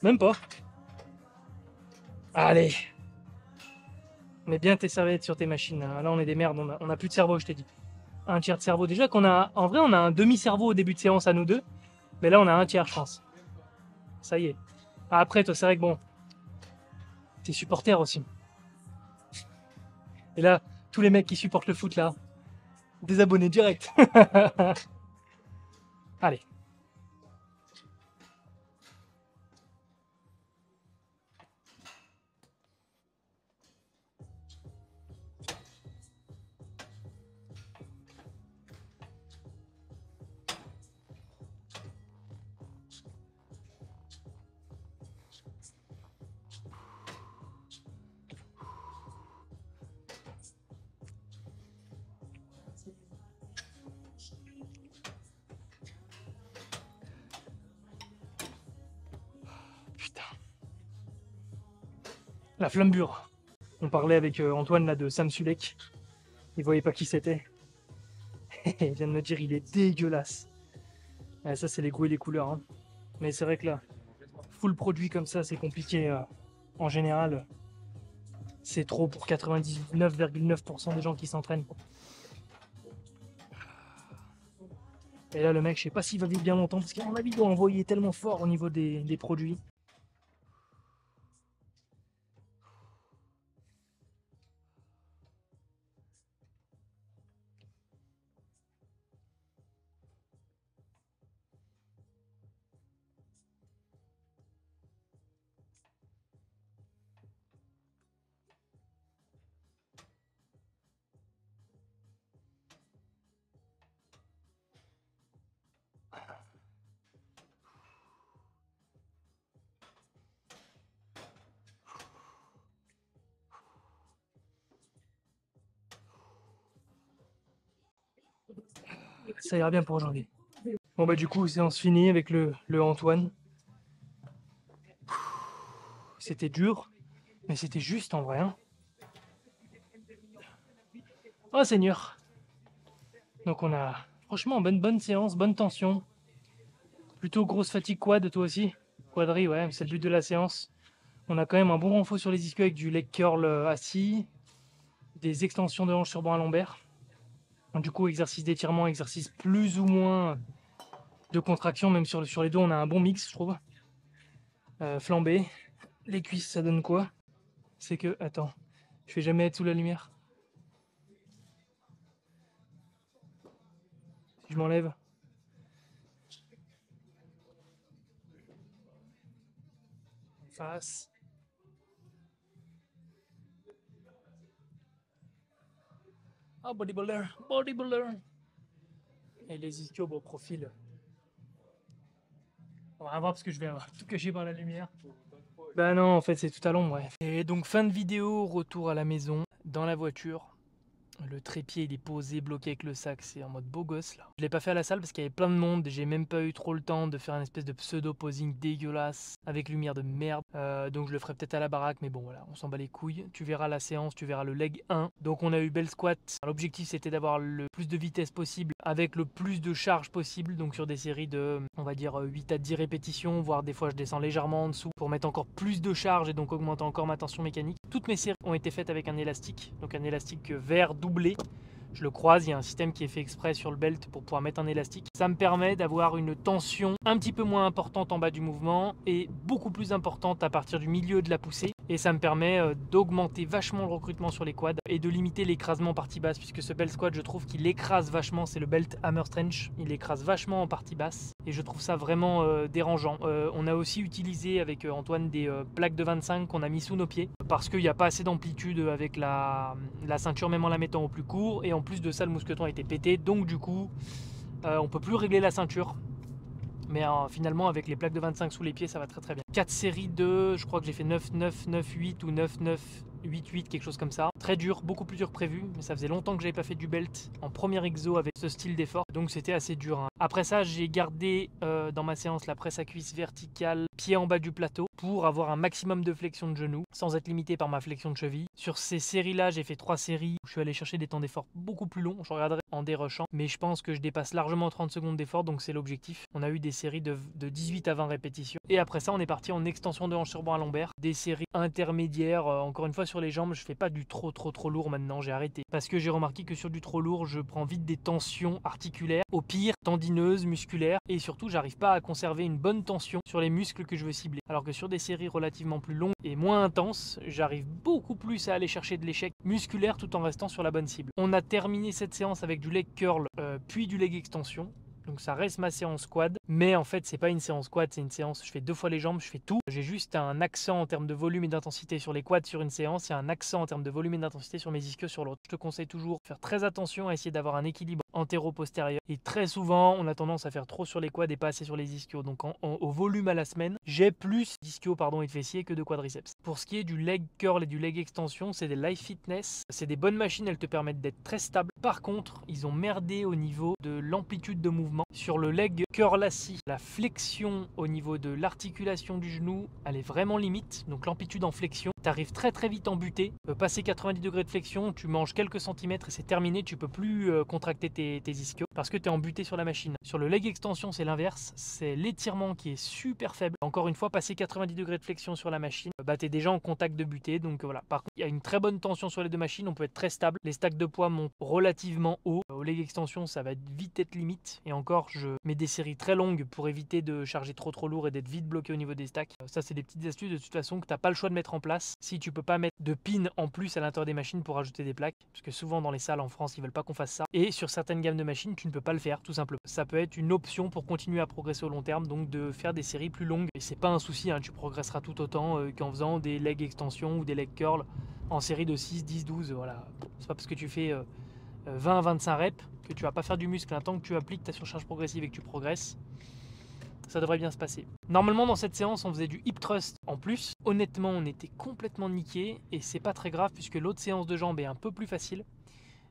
Même pas. Allez. Mets bien tes serviettes sur tes machines. Là, on est des merdes, on a plus de cerveau, je t'ai dit. Un tiers de cerveau. Déjà qu'on a. En vrai, on a un demi-cerveau au début de séance à nous deux. Mais là, on a un tiers, je pense. Ça y est. Après, toi, c'est vrai que bon. T'es supporter aussi. Et là, tous les mecs qui supportent le foot, là, désabonnés direct. Allez. Putain. La flambure. On parlait avec Antoine là de Sam Sulek. Il voyait pas qui c'était. Il vient de me dire il est dégueulasse. Ouais, ça c'est les goûts et les couleurs. Hein. Mais c'est vrai que là, full produit comme ça, c'est compliqué. En général, c'est trop pour 99,9% des gens qui s'entraînent. Et là, le mec, je sais pas s'il va vivre bien longtemps parce qu'à mon avis, il doit envoyer tellement fort au niveau des produits. Ça ira bien pour aujourd'hui. Bon bah du coup, séance finie avec le Antoine. C'était dur, mais c'était juste en vrai. Hein. Oh Seigneur. Donc on a franchement bonne séance, bonne tension. Plutôt grosse fatigue quad, toi aussi. Quadri, ouais, c'est le but de la séance. On a quand même un bon renfort sur les ischios avec du leg curl assis, des extensions de hanches sur banc à lombaire. Donc, du coup, exercice d'étirement, exercice plus ou moins de contraction, même sur les dos, on a un bon mix, je trouve. Flambé. Les cuisses, ça donne quoi? C'est que, attends, je vais jamais être sous la lumière. Si je m'enlève. Face. Ah, bodybuilder, bodybuilder. Et les ischios, bon, profil. On va voir parce que je vais tout cacher par la lumière. Bah non, en fait, c'est tout à l'ombre, ouais. Et donc, fin de vidéo, retour à la maison, dans la voiture. Le trépied il est posé, bloqué avec le sac, c'est en mode beau gosse là. Je l'ai pas fait à la salle parce qu'il y avait plein de monde, j'ai même pas eu trop le temps de faire une espèce de pseudo-posing dégueulasse avec lumière de merde. Donc je le ferai peut-être à la baraque, mais bon voilà, on s'en bat les couilles. Tu verras la séance, tu verras le leg 1. Donc on a eu belle squat. L'objectif c'était d'avoir le plus de vitesse possible avec le plus de charge possible, donc sur des séries de, on va dire 8 à 10 répétitions, voire des fois je descends légèrement en dessous pour mettre encore plus de charge et donc augmenter encore ma tension mécanique. Toutes mes séries ont été faites avec un élastique, donc un élastique vert doublé. Je le croise, il y a un système qui est fait exprès sur le belt pour pouvoir mettre un élastique. Ça me permet d'avoir une tension un petit peu moins importante en bas du mouvement et beaucoup plus importante à partir du milieu de la poussée. Et ça me permet d'augmenter vachement le recrutement sur les quads et de limiter l'écrasement en partie basse, puisque ce belt squat, je trouve qu'il écrase vachement, c'est le belt hammer strength, il écrase vachement en partie basse et je trouve ça vraiment dérangeant. On a aussi utilisé avec Antoine des plaques de 25 qu'on a mis sous nos pieds parce qu'il n'y a pas assez d'amplitude avec la ceinture, même en la mettant au plus court, et en plus de ça le mousqueton a été pété, donc du coup on peut plus régler la ceinture. Mais finalement, avec les plaques de 25 sous les pieds, ça va très très bien. 4 séries de, je crois que j'ai fait 9, 9, 9, 8 ou 9, 9, 8, 8, quelque chose comme ça. Très dur, beaucoup plus dur que prévu, mais ça faisait longtemps que j'avais pas fait du belt en premier exo avec ce style d'effort, donc c'était assez dur. Hein. Après ça, j'ai gardé dans ma séance la presse à cuisse verticale, pied en bas du plateau, pour avoir un maximum de flexion de genou, sans être limité par ma flexion de cheville. Sur ces séries-là, j'ai fait 3 séries où je suis allé chercher des temps d'effort beaucoup plus longs, je regarderai en dérushant, mais je pense que je dépasse largement 30 secondes d'effort, donc c'est l'objectif. On a eu des séries de 18 à 20 répétitions, et après ça, on est parti en extension de hanche sur banc à lombaire, des séries intermédiaires, encore une fois sur les jambes, je fais pas du trop lourd maintenant, j'ai arrêté, parce que j'ai remarqué que sur du trop lourd, je prends vite des tensions articulaires, au pire tendineuses, musculaires, et surtout j'arrive pas à conserver une bonne tension sur les muscles que je veux cibler, alors que sur des séries relativement plus longues et moins intenses, j'arrive beaucoup plus à aller chercher de l'échec musculaire tout en restant sur la bonne cible. On a terminé cette séance avec du leg curl puis du leg extension. Donc ça reste ma séance quad, mais en fait c'est pas une séance quad, c'est une séance, je fais 2 fois les jambes, je fais tout. J'ai juste un accent en termes de volume et d'intensité sur les quads sur une séance et un accent en termes de volume et d'intensité sur mes ischios sur l'autre. Je te conseille toujours de faire très attention à essayer d'avoir un équilibre antéro-postérieur. Et très souvent on a tendance à faire trop sur les quads et pas assez sur les ischios. Donc au volume à la semaine, j'ai plus d'ischios et de fessiers que de quadriceps. Pour ce qui est du leg curl et du leg extension, c'est des Life Fitness, c'est des bonnes machines, elles te permettent d'être très stable. Par contre, ils ont merdé au niveau de l'amplitude de mouvement. Sur le leg curl assis, la flexion au niveau de l'articulation du genou, elle est vraiment limite. Donc l'amplitude en flexion, tu arrives très vite en butée. Passer 90 degrés de flexion, tu manges quelques centimètres et c'est terminé. Tu peux plus contracter tes ischios parce que tu es en butée sur la machine. Sur le leg extension, c'est l'inverse. C'est l'étirement qui est super faible. Encore une fois, passer 90 degrés de flexion sur la machine, tu es déjà en contact de butée. Donc voilà. Par contre, il y a une très bonne tension sur les deux machines. On peut être très stable. Les stacks de poids montent relativement haut. Au leg extension, ça va vite être limite. Et encore, je mets des séries très longues pour éviter de charger trop lourd et d'être vite bloqué au niveau des stacks. Ça, c'est des petites astuces de toute façon que tu n'as pas le choix de mettre en place si tu peux pas mettre de pin en plus à l'intérieur des machines pour ajouter des plaques. Parce que souvent dans les salles en France, ils veulent pas qu'on fasse ça. Et sur certaines gammes de machines, tu ne peux pas le faire tout simplement. Ça peut être une option pour continuer à progresser au long terme, donc de faire des séries plus longues. Et c'est pas un souci, hein, tu progresseras tout autant qu'en faisant des leg extensions ou des leg curls en série de 6, 10, 12. Voilà. C'est pas parce que tu fais 20 à 25 reps que tu vas pas faire du muscle. Un temps que tu appliques ta surcharge progressive et que tu progresses, ça devrait bien se passer. Normalement dans cette séance on faisait du hip thrust en plus. Honnêtement on était complètement niqué et c'est pas très grave puisque l'autre séance de jambes est un peu plus facile.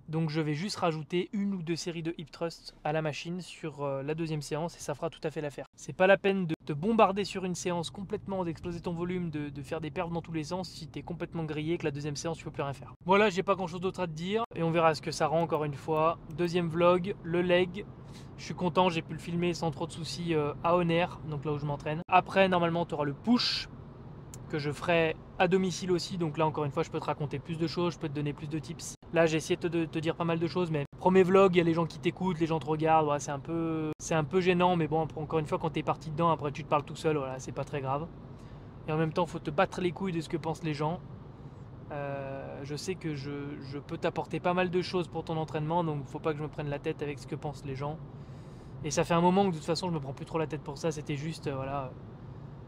Donc je vais juste rajouter 1 ou 2 séries de hip thrust à la machine sur la deuxième séance et ça fera tout à fait l'affaire. C'est pas la peine de te bombarder sur une séance complètement, d'exploser ton volume, de faire des perfs dans tous les sens si t'es complètement grillé que la deuxième séance tu peux plus rien faire. Voilà, j'ai pas grand chose d'autre à te dire et on verra ce que ça rend encore une fois. Deuxième vlog, le leg. Je suis content, j'ai pu le filmer sans trop de soucis à Oner, donc là où je m'entraîne. Après, normalement, tu auras le push que je ferai à domicile aussi. Donc là, encore une fois, je peux te raconter plus de choses, je peux te donner plus de tips. Là, j'ai essayé de te dire pas mal de choses, mais premier vlog, il y a les gens qui t'écoutent, les gens te regardent. Voilà, c'est un peu gênant, mais bon, encore une fois, quand tu es parti dedans, après tu te parles tout seul, voilà, c'est pas très grave. Et en même temps, il faut te battre les couilles de ce que pensent les gens. Je sais que je peux t'apporter pas mal de choses pour ton entraînement, donc faut pas que je me prenne la tête avec ce que pensent les gens. Et ça fait un moment que de toute façon je me prends plus trop la tête pour ça, c'était juste voilà,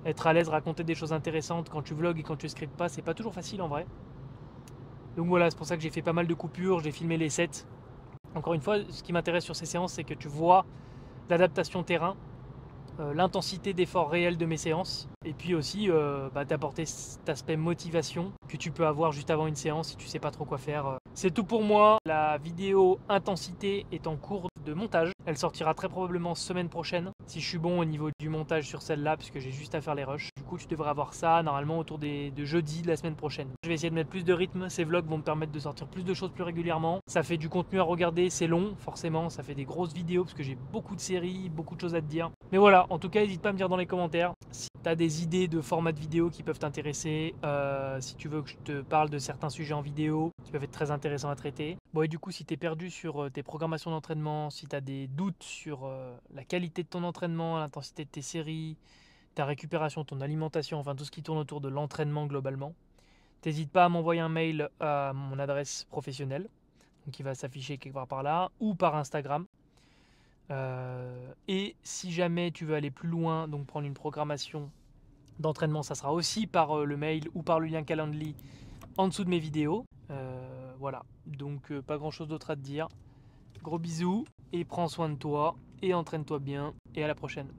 être à l'aise, raconter des choses intéressantes quand tu vlogs et quand tu scriptes pas, c'est pas toujours facile en vrai. Donc voilà, c'est pour ça que j'ai fait pas mal de coupures, j'ai filmé les sets. Encore une fois, ce qui m'intéresse sur ces séances, c'est que tu vois l'adaptation terrain, l'intensité d'effort réel de mes séances, et puis aussi d'apporter cet aspect motivation que tu peux avoir juste avant une séance si tu sais pas trop quoi faire. C'est tout pour moi, la vidéo intensité est en cours de montage, elle sortira très probablement semaine prochaine, si je suis bon au niveau du montage sur celle-là, puisque j'ai juste à faire les rushs. Du coup tu devrais avoir ça normalement autour de jeudi de la semaine prochaine. Je vais essayer de mettre plus de rythme, ces vlogs vont me permettre de sortir plus de choses plus régulièrement. Ça fait du contenu à regarder, c'est long forcément, ça fait des grosses vidéos parce que j'ai beaucoup de séries, beaucoup de choses à te dire. Mais voilà, en tout cas n'hésite pas à me dire dans les commentaires si tu as des idées de format de vidéo qui peuvent t'intéresser, si tu veux que je te parle de certains sujets en vidéo qui peuvent être très intéressants à traiter. Bon, et du coup si tu es perdu sur tes programmations d'entraînement, si tu as des doutes sur la qualité de ton entraînement, l'intensité de tes séries, ta récupération, ton alimentation, enfin tout ce qui tourne autour de l'entraînement globalement, n'hésite pas à m'envoyer un mail à mon adresse professionnelle, donc qui va s'afficher quelque part par là, ou par Instagram. Et si jamais tu veux aller plus loin, donc prendre une programmation d'entraînement, ça sera aussi par le mail ou par le lien Calendly en dessous de mes vidéos. Voilà, donc pas grand chose d'autre à te dire. Gros bisous et prends soin de toi et entraîne-toi bien et à la prochaine.